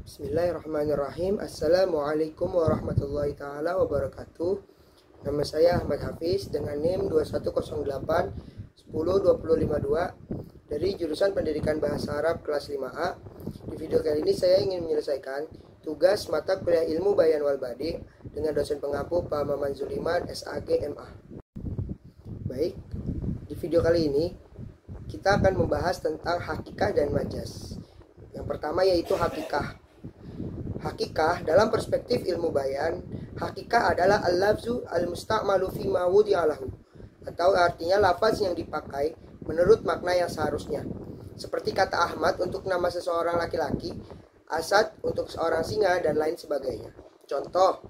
Bismillahirrahmanirrahim. Assalamualaikum warahmatullahi ta'ala wabarakatuh. Nama saya Ahmad Hafiz dengan NIM 2108 102052 dari jurusan Pendidikan Bahasa Arab kelas 5A. Di video kali ini saya ingin menyelesaikan tugas mata kuliah Ilmu Bayan wal Badi dengan dosen pengampu Pak Maman Zuliman SAG MA. Baik, di video kali ini kita akan membahas tentang hakikah dan majaz. Yang pertama yaitu hakikah. Hakikah dalam perspektif ilmu bayan, hakikah adalah al-lafzu al-musta'malu fi ma wudi'a lahu, atau artinya lafaz yang dipakai menurut makna yang seharusnya. Seperti kata Ahmad untuk nama seseorang laki-laki, Asad untuk seorang singa, dan lain sebagainya. Contoh,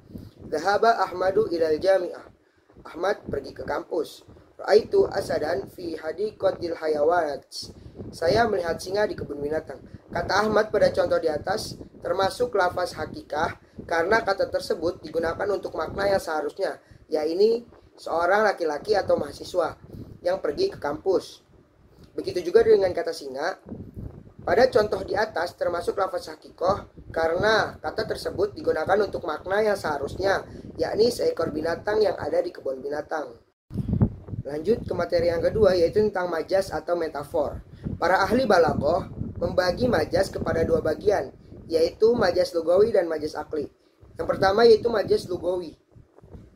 dhahaba Ahmadu ilal jami'ah. Ahmad pergi ke kampus. Ra'aitu asadan fi hadiqatil hayawanat. Saya melihat singa di kebun binatang. Kata Ahmad pada contoh di atas termasuk lafaz hakikah karena kata tersebut digunakan untuk makna yang seharusnya, yaitu seorang laki-laki atau mahasiswa yang pergi ke kampus. Begitu juga dengan kata singa. Pada contoh di atas termasuk lafaz hakikoh karena kata tersebut digunakan untuk makna yang seharusnya, yakni seekor binatang yang ada di kebun binatang. Lanjut ke materi yang kedua, yaitu tentang majaz atau metafor. Para ahli balaghah membagi majaz kepada dua bagian, yaitu majaz lugawi dan majaz akli. Yang pertama yaitu majaz lugawi.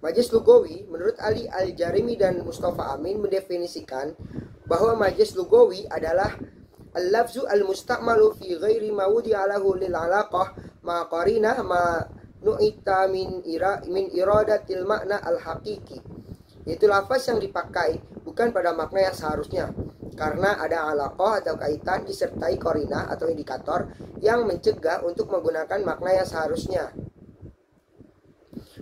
Majaz lugawi menurut Ali Al-Jarimi dan Mustafa Amin mendefinisikan bahwa majaz lugawi adalah al-lafzu al-musta'malu fi ghairi ma wudi'a lahu lil 'alaqah ma qarinah ma nu'ita min iradatil makna al-haqiqi. Yaitu lafaz yang dipakai bukan pada makna yang seharusnya, karena ada alaqah atau kaitan disertai qarinah atau indikator yang mencegah untuk menggunakan makna yang seharusnya.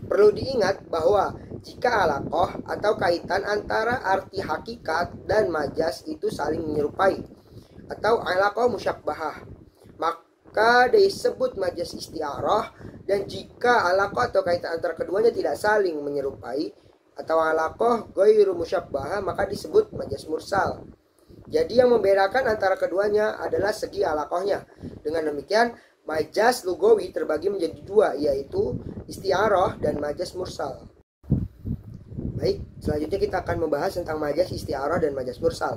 Perlu diingat bahwa jika alaqah atau kaitan antara arti hakikat dan majaz itu saling menyerupai atau alaqah musyabbahah, maka disebut majaz isti'arah, dan jika alaqah atau kaitan antara keduanya tidak saling menyerupai atau alaqah ghairu musyabbahah, maka disebut majaz mursal. Jadi yang membedakan antara keduanya adalah segi alaqahnya. Dengan demikian, majaz lugawi terbagi menjadi dua, yaitu isti'arah dan majaz mursal. Baik, selanjutnya kita akan membahas tentang majaz isti'arah dan majaz mursal.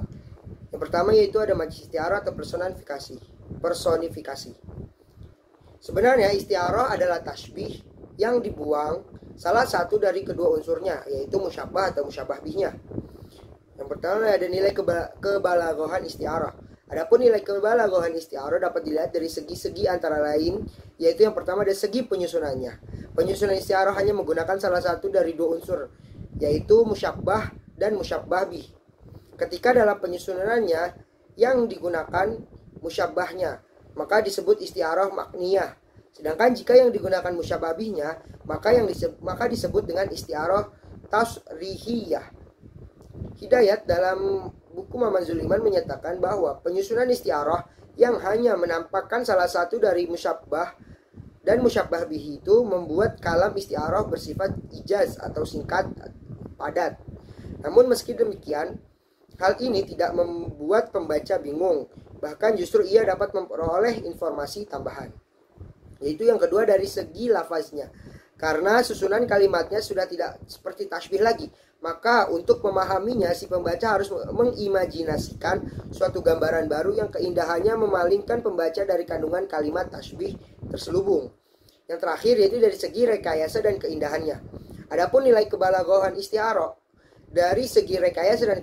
Yang pertama yaitu ada majaz isti'arah atau personifikasi. Sebenarnya isti'arah adalah tasbih yang dibuang salah satu dari kedua unsurnya, yaitu musyabbah atau musyabbah bihnya. Yang pertama ada nilai kebalaghahan isti'arah. Adapun nilai kebalaghahan isti'arah dapat dilihat dari segi-segi antara lain, yaitu yang pertama dari segi penyusunannya. Penyusunan isti'arah hanya menggunakan salah satu dari dua unsur, yaitu musyabbah dan musyabbah bih. Ketika dalam penyusunannya yang digunakan musyabbahnya, maka disebut isti'arah makniyah. Sedangkan jika yang digunakan musyabbah bihnya, maka disebut dengan isti'arah tasrihiyah. Hidayat dalam buku Maman Zuliman menyatakan bahwa penyusunan isti'arah yang hanya menampakkan salah satu dari musyabbah dan musyabbah bihi itu membuat kalam isti'arah bersifat ijaz atau singkat padat. Namun meski demikian, hal ini tidak membuat pembaca bingung, bahkan justru ia dapat memperoleh informasi tambahan. Yaitu yang kedua dari segi lafaznya. Karena susunan kalimatnya sudah tidak seperti tasbih lagi, maka untuk memahaminya si pembaca harus mengimajinasikan suatu gambaran baru yang keindahannya memalingkan pembaca dari kandungan kalimat tasbih terselubung. Yang terakhir yaitu dari segi rekayasa dan keindahannya. Adapun nilai kebalaghahan isti'arah dari segi rekayasa dan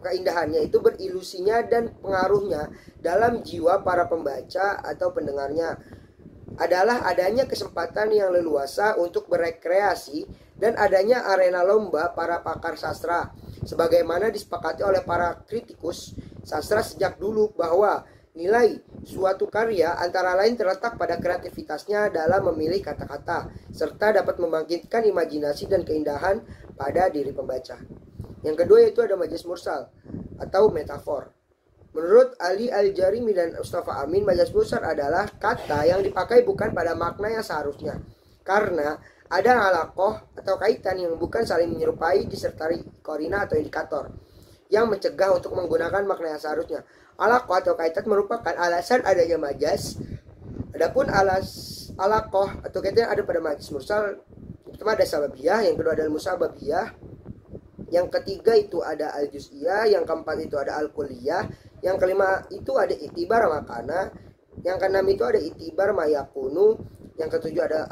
keindahannya itu berilusinya dan pengaruhnya dalam jiwa para pembaca atau pendengarnya adalah adanya kesempatan yang leluasa untuk berekreasi dan adanya arena lomba para pakar sastra, sebagaimana disepakati oleh para kritikus sastra sejak dulu bahwa nilai suatu karya antara lain terletak pada kreativitasnya dalam memilih kata-kata serta dapat membangkitkan imajinasi dan keindahan pada diri pembaca. Yang kedua yaitu ada majaz mursal atau metafor. Menurut Ali Al-Jarimi dan Mustafa Amin, majaz mursal adalah kata yang dipakai bukan pada makna yang seharusnya, karena ada alaqah atau kaitan yang bukan saling menyerupai disertai qarinah atau indikator yang mencegah untuk menggunakan makna yang seharusnya. Alaqah atau kaitan merupakan alasan adanya majaz Adapun alaqoh atau kaitan yang ada pada majaz mursal, pertama ada sababiyah, yang kedua ada musababiyah, yang ketiga itu ada al-juz'iyah, yang keempat itu ada al-kulliyah, yang kelima itu ada itibar makana, yang keenam itu ada itibar mayakunu, yang ketujuh ada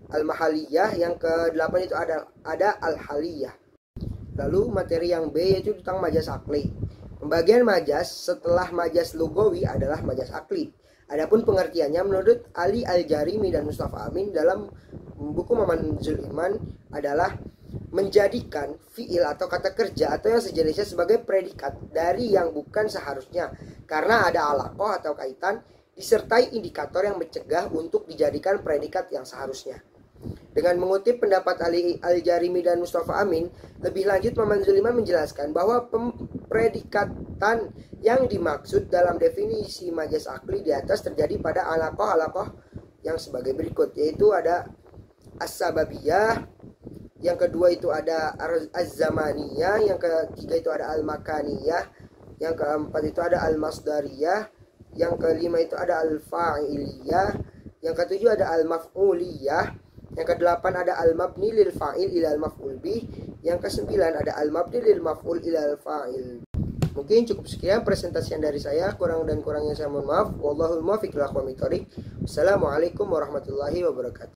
al-mahaliyah, yang kedelapan itu ada al-haliyah. Lalu materi yang B yaitu tentang majaz akli. Pembagian majaz setelah majaz lugawi adalah majaz akli. Adapun pengertiannya menurut Ali Al-Jarimi dan Mustafa Amin dalam buku Mamanzul Iman adalah menjadikan fiil atau kata kerja atau yang sejenisnya sebagai predikat dari yang bukan seharusnya karena ada alaqoh atau kaitan disertai indikator yang mencegah untuk dijadikan predikat yang seharusnya. Dengan mengutip pendapat Ali Al-Jarimi dan Mustafa Amin, lebih lanjut Mamanzul Iman menjelaskan bahwa predikatan yang dimaksud dalam definisi majaz akli di atas terjadi pada alaqoh yang sebagai berikut, yaitu ada as-sababiyah, yang kedua itu ada az-zamaniyah, yang ketiga itu ada al-makaniyah, yang keempat itu ada al-masdariyah, yang kelima itu ada al-fa'iliyah, yang ketujuh ada al-maf'uliyah, yang kedelapan ada al-mabni lil fa'il ila al-maf'ul bih, yang kesembilan ada al-mabni lil maf'ul ila al-fa'il. Mungkin cukup sekian presentasian dari saya, kurang dan kurangnya saya mohon maaf. Wallahul muwaffiq ila aqwamit thoriq. Wassalamualaikum warahmatullahi wabarakatuh.